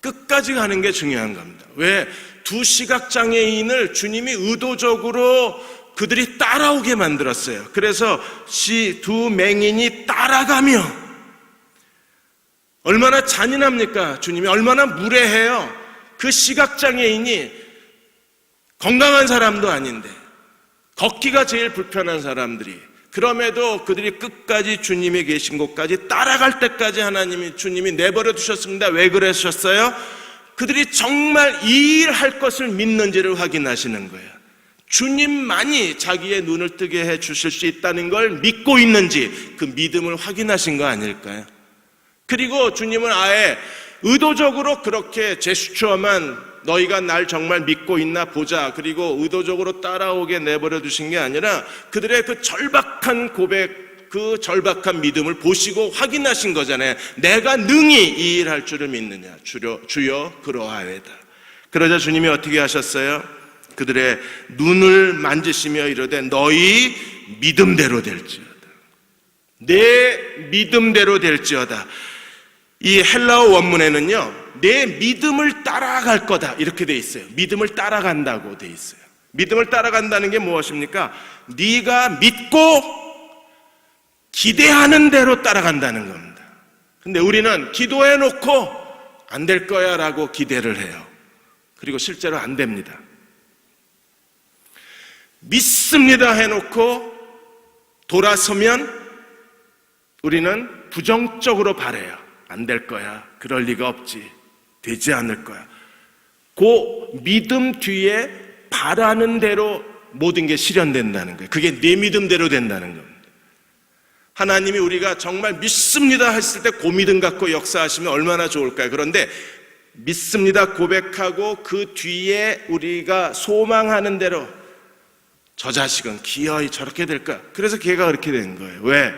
끝까지 가는 게 중요한 겁니다. 왜? 두 시각장애인을 주님이 의도적으로 그들이 따라오게 만들었어요. 그래서 두 맹인이 따라가며, 얼마나 잔인합니까? 주님이 얼마나 무례해요. 그 시각장애인이 건강한 사람도 아닌데 걷기가 제일 불편한 사람들이, 그럼에도 그들이 끝까지 주님이 계신 곳까지 따라갈 때까지 주님이 내버려 두셨습니다. 왜 그러셨어요? 그들이 정말 이 일 할 것을 믿는지를 확인하시는 거예요. 주님만이 자기의 눈을 뜨게 해 주실 수 있다는 걸 믿고 있는지 그 믿음을 확인하신 거 아닐까요? 그리고 주님은 아예 의도적으로 그렇게 제스처만 너희가 날 정말 믿고 있나 보자, 그리고 의도적으로 따라오게 내버려 두신 게 아니라 그들의 그 절박한 고백, 그 절박한 믿음을 보시고 확인하신 거잖아요. 내가 능히 이 일 할 줄을 믿느냐? 주여 그러하외다. 그러자 주님이 어떻게 하셨어요? 그들의 눈을 만지시며 이르되 너희 믿음대로 될지어다. 내 믿음대로 될지어다. 이 헬라어 원문에는요, 내 믿음을 따라갈 거다 이렇게 돼 있어요. 믿음을 따라간다고 돼 있어요. 믿음을 따라간다는 게 무엇입니까? 네가 믿고 기대하는 대로 따라간다는 겁니다. 근데 우리는 기도해 놓고 안 될 거야 라고 기대를 해요. 그리고 실제로 안 됩니다. 믿습니다 해놓고 돌아서면 우리는 부정적으로 바라요. 안 될 거야. 그럴 리가 없지. 되지 않을 거야. 그 믿음 뒤에 바라는 대로 모든 게 실현된다는 거예요. 그게 내 믿음대로 된다는 겁니다. 하나님이 우리가 정말 믿습니다 했을 때 그 믿음 갖고 역사하시면 얼마나 좋을까요? 그런데 믿습니다 고백하고 그 뒤에 우리가 소망하는 대로 저 자식은 기어이 저렇게 될까? 그래서 걔가 그렇게 된 거예요. 왜?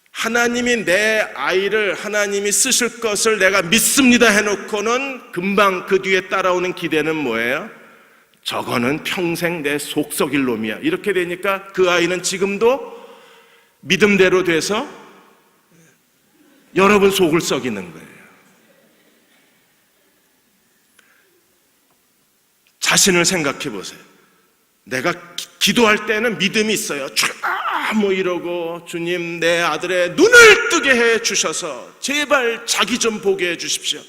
하나님이 내 아이를 하나님이 쓰실 것을 내가 믿습니다 해놓고는 금방 그 뒤에 따라오는 기대는 뭐예요? 저거는 평생 내 속 썩일 놈이야. 이렇게 되니까 그 아이는 지금도 믿음대로 돼서 여러분 속을 썩이는 거예요. 자신을 생각해 보세요. 내가 기도할 때는 믿음이 있어요. 뭐 이러고 주님 내 아들의 눈을 뜨게 해 주셔서 제발 자기 좀 보게 해 주십시오.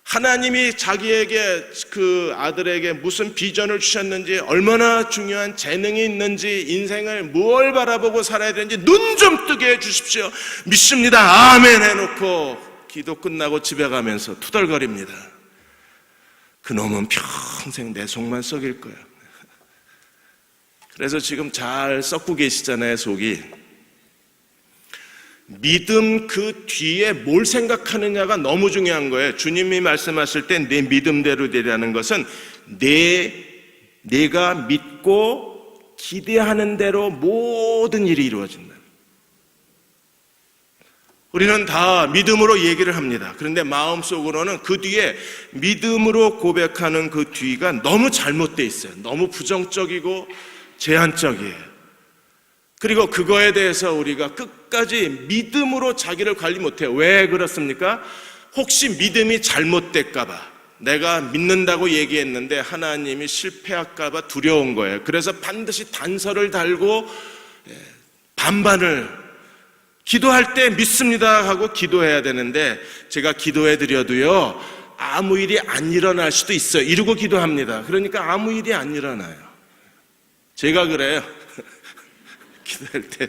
하나님이 자기에게 그 아들에게 무슨 비전을 주셨는지, 얼마나 중요한 재능이 있는지, 인생을 뭘 바라보고 살아야 되는지 눈 좀 뜨게 해 주십시오. 믿습니다. 아멘 해놓고 기도 끝나고 집에 가면서 투덜거립니다. 그놈은 평생 내 속만 썩일 거야. 그래서 지금 잘 썩고 계시잖아요, 속이. 믿음 그 뒤에 뭘 생각하느냐가 너무 중요한 거예요. 주님이 말씀하실 때 내 믿음대로 되라는 것은 내가 믿고 기대하는 대로 모든 일이 이루어진다. 우리는 다 믿음으로 얘기를 합니다. 그런데 마음속으로는 그 뒤에 믿음으로 고백하는 그 뒤가 너무 잘못되어 있어요. 너무 부정적이고 제한적이에요. 그리고 그거에 대해서 우리가 끝까지 믿음으로 자기를 관리 못해요. 왜 그렇습니까? 혹시 믿음이 잘못될까봐, 내가 믿는다고 얘기했는데 하나님이 실패할까봐 두려운 거예요. 그래서 반드시 단서를 달고 반반을, 기도할 때 믿습니다 하고 기도해야 되는데, 제가 기도해 드려도요 아무 일이 안 일어날 수도 있어요. 이러고 기도합니다. 그러니까 아무 일이 안 일어나요. 제가 그래요. 기도할 때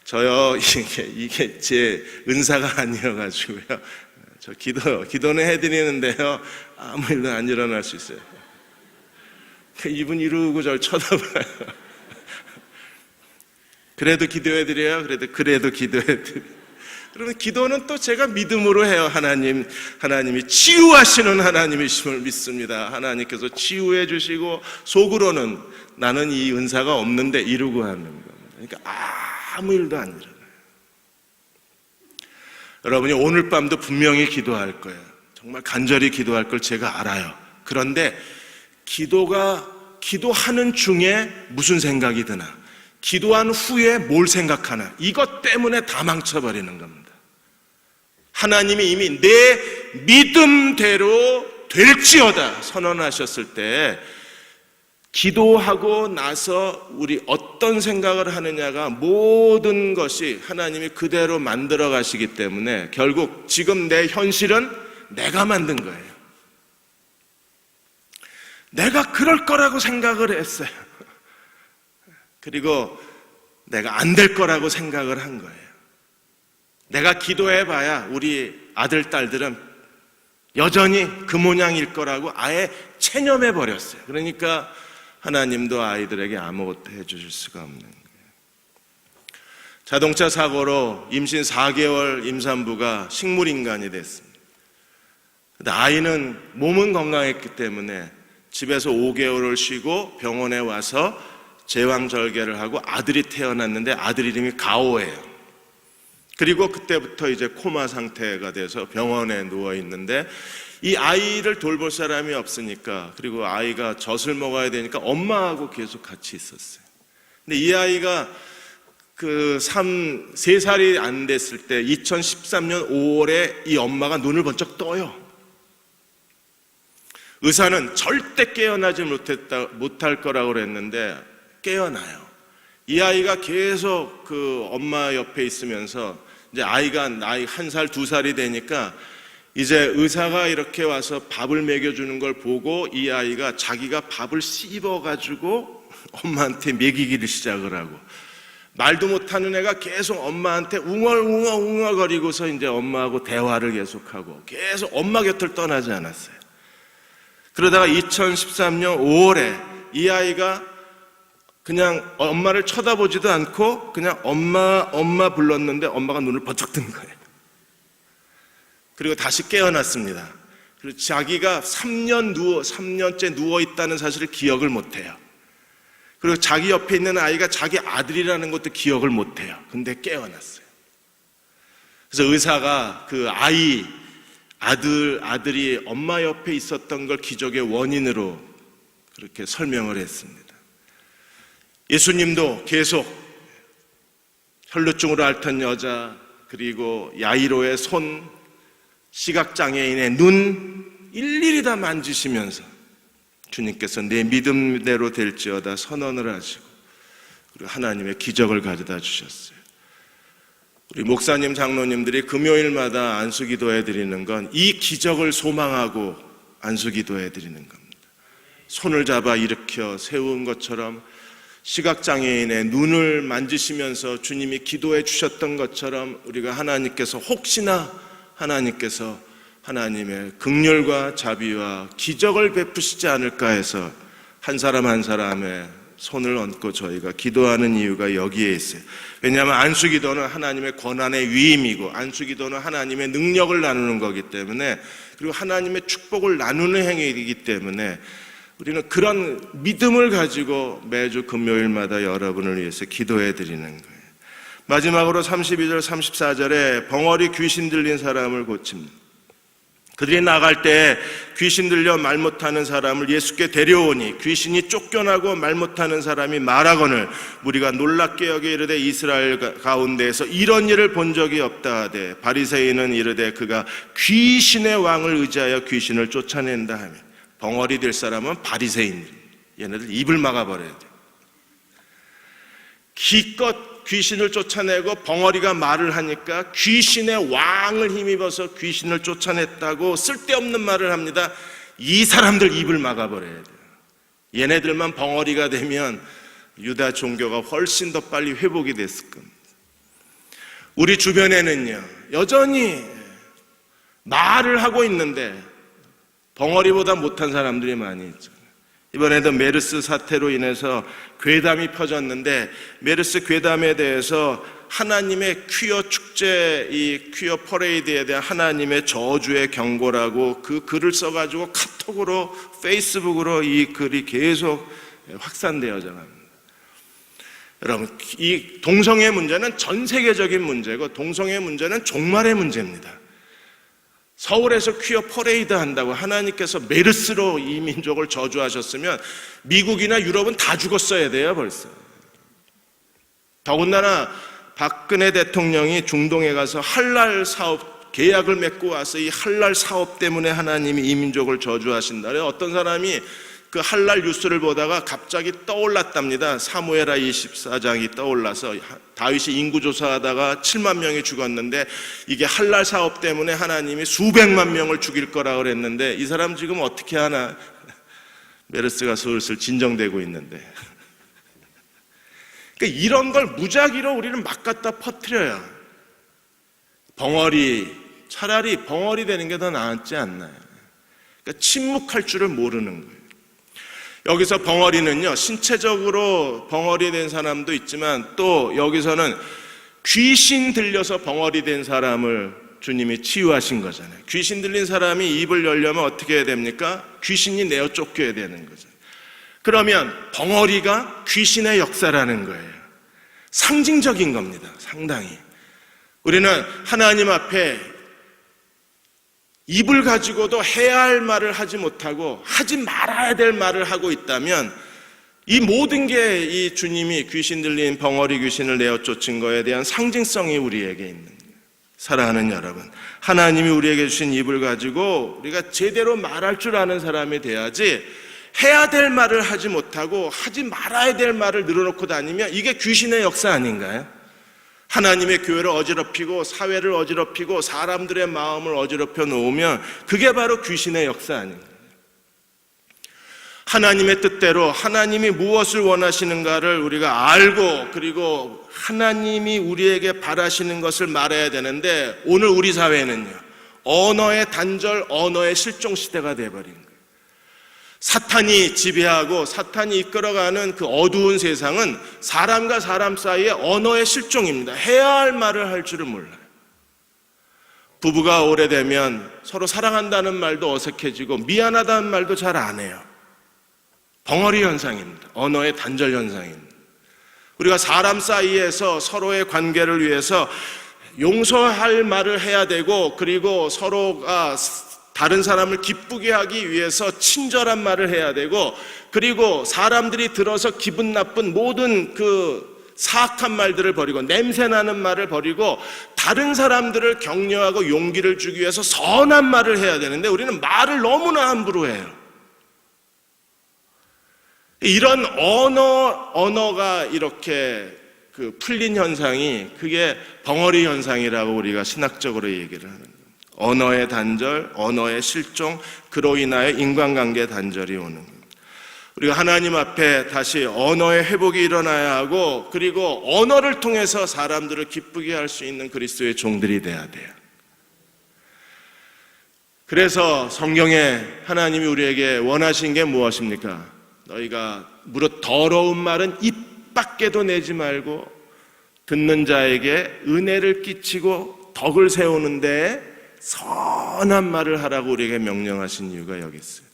저요 이게 제 은사가 아니어가지고요, 저 기도는 해드리는데요 아무 일도 안 일어날 수 있어요. 이분 이러고 저를 쳐다봐요. 그래도 기도해드려요. 그래도 기도해드려요. 그러면 기도는 또 제가 믿음으로 해요. 하나님이 치유하시는 하나님이심을 믿습니다. 하나님께서 치유해 주시고, 속으로는 나는 이 은사가 없는데 이러고 하는 겁니다. 그러니까 아무 일도 안 일어나요. 여러분이 오늘 밤도 분명히 기도할 거예요. 정말 간절히 기도할 걸 제가 알아요. 그런데 기도하는 중에 무슨 생각이 드나, 기도한 후에 뭘 생각하나, 이것 때문에 다 망쳐버리는 겁니다. 하나님이 이미 내 믿음대로 될지어다 선언하셨을 때, 기도하고 나서 우리 어떤 생각을 하느냐가 모든 것이 하나님이 그대로 만들어 가시기 때문에, 결국 지금 내 현실은 내가 만든 거예요. 내가 그럴 거라고 생각을 했어요. 그리고 내가 안 될 거라고 생각을 한 거예요. 내가 기도해봐야 우리 아들, 딸들은 여전히 그 모양일 거라고 아예 체념해 버렸어요. 그러니까 하나님도 아이들에게 아무것도 해주실 수가 없는 거예요. 자동차 사고로 임신 4개월 임산부가 식물인간이 됐습니다. 근데 아이는 몸은 건강했기 때문에 집에서 5개월을 쉬고 병원에 와서 제왕절개를 하고 아들이 태어났는데, 아들 이름이 가오예요. 그리고 그때부터 이제 코마 상태가 돼서 병원에 누워 있는데, 이 아이를 돌볼 사람이 없으니까, 그리고 아이가 젖을 먹어야 되니까 엄마하고 계속 같이 있었어요. 근데 이 아이가 3살이 안 됐을 때 2013년 5월에 이 엄마가 눈을 번쩍 떠요. 의사는 절대 깨어나지 못할 거라고 그랬는데 깨어나요. 이 아이가 계속 그 엄마 옆에 있으면서, 이제 아이가 나이 1살, 2살이 되니까 이제 의사가 이렇게 와서 밥을 먹여주는 걸 보고 이 아이가 자기가 밥을 씹어가지고 엄마한테 먹이기를 시작을 하고, 말도 못하는 애가 계속 엄마한테 웅얼웅얼거리고서 이제 엄마하고 대화를 계속하고 계속 엄마 곁을 떠나지 않았어요. 그러다가 2013년 5월에 이 아이가 그냥 엄마를 쳐다보지도 않고 그냥 엄마 불렀는데 엄마가 눈을 번쩍 뜬 거예요. 그리고 다시 깨어났습니다. 그리고 자기가 3년째 누워있다는 사실을 기억을 못해요. 그리고 자기 옆에 있는 아이가 자기 아들이라는 것도 기억을 못해요. 근데 깨어났어요. 그래서 의사가 그 아들이 엄마 옆에 있었던 걸 기적의 원인으로 그렇게 설명을 했습니다. 예수님도 계속 혈루증으로 앓던 여자, 그리고 야이로의 손, 시각장애인의 눈 일일이 다 만지시면서 주님께서 내 믿음대로 될지어다 선언을 하시고 그리고 하나님의 기적을 가져다 주셨어요. 우리 목사님, 장로님들이 금요일마다 안수기도해 드리는 건 이 기적을 소망하고 안수기도해 드리는 겁니다. 손을 잡아 일으켜 세운 것처럼, 시각장애인의 눈을 만지시면서 주님이 기도해 주셨던 것처럼 우리가 하나님께서 혹시나 하나님께서 하나님의 긍휼과 자비와 기적을 베푸시지 않을까 해서 한 사람 한 사람의 손을 얹고 저희가 기도하는 이유가 여기에 있어요. 왜냐하면 안수기도는 하나님의 권한의 위임이고 안수기도는 하나님의 능력을 나누는 거기 때문에, 그리고 하나님의 축복을 나누는 행위이기 때문에 우리는 그런 믿음을 가지고 매주 금요일마다 여러분을 위해서 기도해 드리는 거예요. 마지막으로 32절 34절에 벙어리 귀신 들린 사람을 고칩니다. 그들이 나갈 때 귀신 들려 말 못하는 사람을 예수께 데려오니 귀신이 쫓겨나고 말 못하는 사람이 말하거늘 무리가 놀랍게 여겨 이르되 이스라엘 가운데에서 이런 일을 본 적이 없다 하되 바리새인은 이르되 그가 귀신의 왕을 의지하여 귀신을 쫓아낸다 하며, 벙어리 될 사람은 바리새인, 얘네들 입을 막아버려야 돼. 기껏 귀신을 쫓아내고 벙어리가 말을 하니까 귀신의 왕을 힘입어서 귀신을 쫓아냈다고 쓸데없는 말을 합니다. 이 사람들 입을 막아버려야 돼요. 얘네들만 벙어리가 되면 유다 종교가 훨씬 더 빨리 회복이 됐을 겁니다. 우리 주변에는요, 여전히 말을 하고 있는데 벙어리보다 못한 사람들이 많이 있죠. 이번에도 메르스 사태로 인해서 괴담이 퍼졌는데, 메르스 괴담에 대해서 하나님의 퀴어 축제, 이 퀴어 퍼레이드에 대한 하나님의 저주의 경고라고 그 글을 써가지고 카톡으로, 페이스북으로 이 글이 계속 확산되어져 갑니다. 여러분, 이 동성애 문제는 전 세계적인 문제고 동성애 문제는 종말의 문제입니다. 서울에서 퀴어 퍼레이드 한다고 하나님께서 메르스로 이 민족을 저주하셨으면 미국이나 유럽은 다 죽었어야 돼요, 벌써. 더군다나 박근혜 대통령이 중동에 가서 할랄 사업 계약을 맺고 와서 이 할랄 사업 때문에 하나님이 이 민족을 저주하신다. 어떤 사람이 그 할랄 뉴스를 보다가 갑자기 떠올랐답니다. 사무엘하 24장이 떠올라서 다윗이 인구조사하다가 7만 명이 죽었는데 이게 할랄 사업 때문에 하나님이 수백만 명을 죽일 거라 그랬는데 이 사람 지금 어떻게 하나, 메르스가 슬슬 진정되고 있는데. 그러니까 이런 걸 무작위로 우리는 막 갖다 퍼뜨려요. 벙어리, 차라리 벙어리 되는 게 더 낫지 않나요? 그러니까 침묵할 줄을 모르는 거예요. 여기서 벙어리는요, 신체적으로 벙어리 된 사람도 있지만 또 여기서는 귀신 들려서 벙어리 된 사람을 주님이 치유하신 거잖아요. 귀신 들린 사람이 입을 열려면 어떻게 해야 됩니까? 귀신이 내어 쫓겨야 되는 거죠. 그러면 벙어리가 귀신의 역사라는 거예요. 상징적인 겁니다, 상당히. 우리는 하나님 앞에 입을 가지고도 해야 할 말을 하지 못하고 하지 말아야 될 말을 하고 있다면 이 모든 게 이 주님이 귀신 들린 벙어리 귀신을 내어 쫓은 거에 대한 상징성이 우리에게 있는 거예요. 사랑하는 여러분, 하나님이 우리에게 주신 입을 가지고 우리가 제대로 말할 줄 아는 사람이 돼야지, 해야 될 말을 하지 못하고 하지 말아야 될 말을 늘어놓고 다니면 이게 귀신의 역사 아닌가요? 하나님의 교회를 어지럽히고 사회를 어지럽히고 사람들의 마음을 어지럽혀 놓으면 그게 바로 귀신의 역사 아닌가요? 하나님의 뜻대로 하나님이 무엇을 원하시는가를 우리가 알고 그리고 하나님이 우리에게 바라시는 것을 말해야 되는데, 오늘 우리 사회는요, 언어의 단절, 언어의 실종 시대가 돼버린 거예요. 사탄이 지배하고 사탄이 이끌어가는 그 어두운 세상은 사람과 사람 사이의 언어의 실종입니다. 해야 할 말을 할 줄을 몰라요. 부부가 오래되면 서로 사랑한다는 말도 어색해지고 미안하다는 말도 잘 안 해요. 벙어리 현상입니다. 언어의 단절 현상입니다. 우리가 사람 사이에서 서로의 관계를 위해서 용서할 말을 해야 되고, 그리고 서로가 다른 사람을 기쁘게 하기 위해서 친절한 말을 해야 되고, 그리고 사람들이 들어서 기분 나쁜 모든 그 사악한 말들을 버리고 냄새나는 말을 버리고 다른 사람들을 격려하고 용기를 주기 위해서 선한 말을 해야 되는데 우리는 말을 너무나 함부로 해요. 이런 언어가 이렇게 풀린 현상이 그게 벙어리 현상이라고 우리가 신학적으로 얘기를 하는 거예요. 언어의 단절, 언어의 실종, 그로 인하여 인간관계 단절이 오는 거예요. 우리가 하나님 앞에 다시 언어의 회복이 일어나야 하고, 그리고 언어를 통해서 사람들을 기쁘게 할 수 있는 그리스도의 종들이 돼야 돼요. 그래서 성경에 하나님이 우리에게 원하신 게 무엇입니까? 너희가 무릇 더러운 말은 입 밖에도 내지 말고 듣는 자에게 은혜를 끼치고 덕을 세우는데 선한 말을 하라고 우리에게 명령하신 이유가 여기 있어요.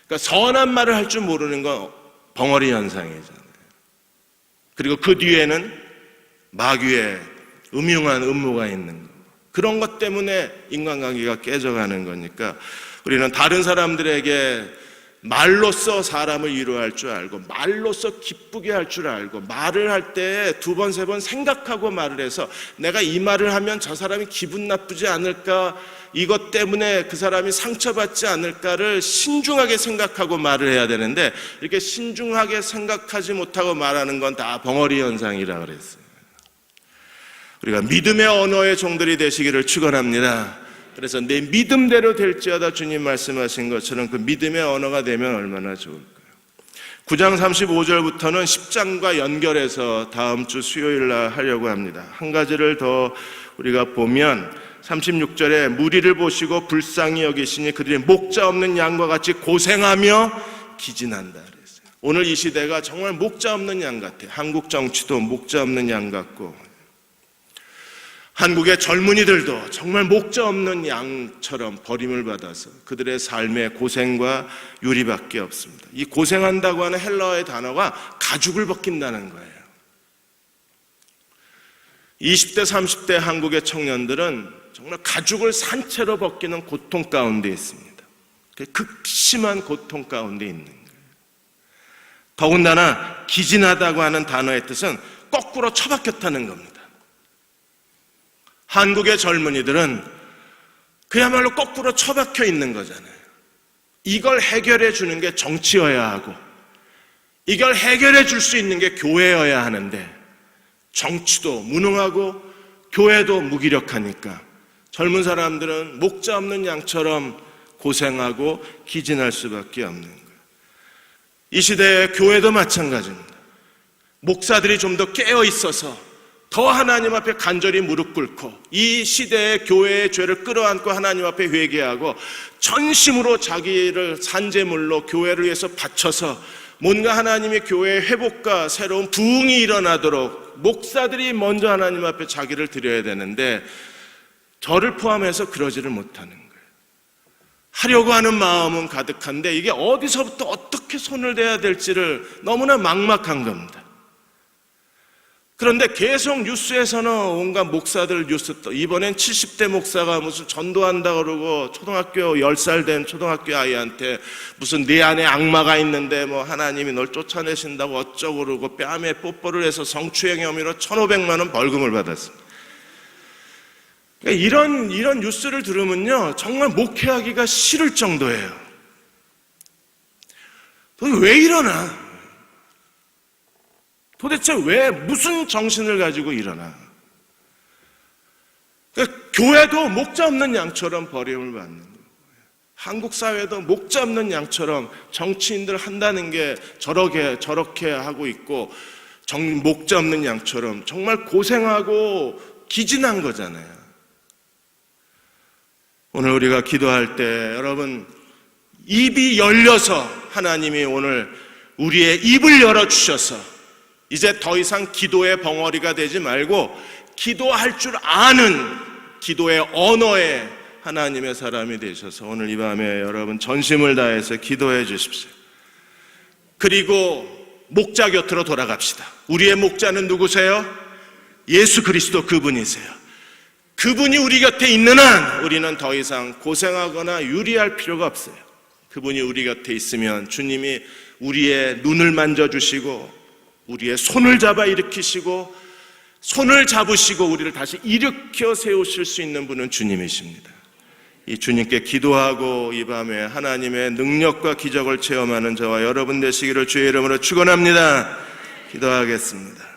그러니까 선한 말을 할 줄 모르는 건 벙어리 현상이잖아요. 그리고 그 뒤에는 마귀의 음흉한 음모가 있는 거. 그런 것 때문에 인간관계가 깨져가는 거니까 우리는 다른 사람들에게 말로써 사람을 위로할 줄 알고, 말로써 기쁘게 할 줄 알고, 말을 할 때 두 번, 세 번 생각하고 말을 해서 내가 이 말을 하면 저 사람이 기분 나쁘지 않을까, 이것 때문에 그 사람이 상처받지 않을까를 신중하게 생각하고 말을 해야 되는데, 이렇게 신중하게 생각하지 못하고 말하는 건 다 벙어리 현상이라고 그랬어요. 우리가 믿음의 언어의 종들이 되시기를 축원합니다. 그래서 내 믿음대로 될지어다 주님 말씀하신 것처럼 그 믿음의 언어가 되면 얼마나 좋을까요? 9장 35절부터는 10장과 연결해서 다음 주 수요일 날 하려고 합니다. 한 가지를 더 우리가 보면 36절에 무리를 보시고 불쌍히 여기시니 그들이 목자 없는 양과 같이 고생하며 기진한다 그랬어요. 오늘 이 시대가 정말 목자 없는 양 같아요. 한국 정치도 목자 없는 양 같고, 한국의 젊은이들도 정말 목자 없는 양처럼 버림을 받아서 그들의 삶의 고생과 유리밖에 없습니다. 이 고생한다고 하는 헬라어의 단어가 가죽을 벗긴다는 거예요. 20대, 30대 한국의 청년들은 정말 가죽을 산채로 벗기는 고통 가운데 있습니다. 극심한 고통 가운데 있는 거예요. 더군다나 기진하다고 하는 단어의 뜻은 거꾸로 처박혔다는 겁니다. 한국의 젊은이들은 그야말로 거꾸로 처박혀 있는 거잖아요. 이걸 해결해 주는 게 정치여야 하고, 이걸 해결해 줄 수 있는 게 교회여야 하는데, 정치도 무능하고 교회도 무기력하니까 젊은 사람들은 목자 없는 양처럼 고생하고 기진할 수밖에 없는 거예요. 이 시대의 교회도 마찬가지입니다. 목사들이 좀 더 깨어 있어서 더 하나님 앞에 간절히 무릎 꿇고 이 시대의 교회의 죄를 끌어안고 하나님 앞에 회개하고 전심으로 자기를 산재물로 교회를 위해서 바쳐서 뭔가 하나님의 교회의 회복과 새로운 부흥이 일어나도록 목사들이 먼저 하나님 앞에 자기를 드려야 되는데, 저를 포함해서 그러지를 못하는 거예요. 하려고 하는 마음은 가득한데 이게 어디서부터 어떻게 손을 대야 될지를 너무나 막막한 겁니다. 그런데 계속 뉴스에서는 온갖 목사들 뉴스, 이번엔 70대 목사가 무슨 전도한다 그러고 초등학교 10살 된 초등학교 아이한테 무슨 네 안에 악마가 있는데 뭐 하나님이 널 쫓아내신다고 어쩌고 그러고 뺨에 뽀뽀를 해서 성추행 혐의로 1,500만 원 벌금을 받았습니다. 그러니까 이런 뉴스를 들으면요 정말 목회하기가 싫을 정도예요. 도대체 왜 이러나? 도대체 왜, 무슨 정신을 가지고 일어나? 그러니까 교회도 목자 없는 양처럼 버림을 받는 거예요. 한국 사회도 목자 없는 양처럼 정치인들 한다는 게 저렇게 하고 있고, 목자 없는 양처럼 정말 고생하고 기진한 거잖아요. 오늘 우리가 기도할 때 여러분 입이 열려서 하나님이 오늘 우리의 입을 열어주셔서 이제 더 이상 기도의 벙어리가 되지 말고 기도할 줄 아는 기도의 언어의 하나님의 사람이 되셔서 오늘 이 밤에 여러분 전심을 다해서 기도해 주십시오. 그리고 목자 곁으로 돌아갑시다. 우리의 목자는 누구세요? 예수 그리스도 그분이세요. 그분이 우리 곁에 있는 한 우리는 더 이상 고생하거나 유리할 필요가 없어요. 그분이 우리 곁에 있으면 주님이 우리의 눈을 만져주시고 우리의 손을 잡아 일으키시고 손을 잡으시고 우리를 다시 일으켜 세우실 수 있는 분은 주님이십니다. 이 주님께 기도하고 이 밤에 하나님의 능력과 기적을 체험하는 저와 여러분 되시기를 주의 이름으로 축원합니다. 기도하겠습니다.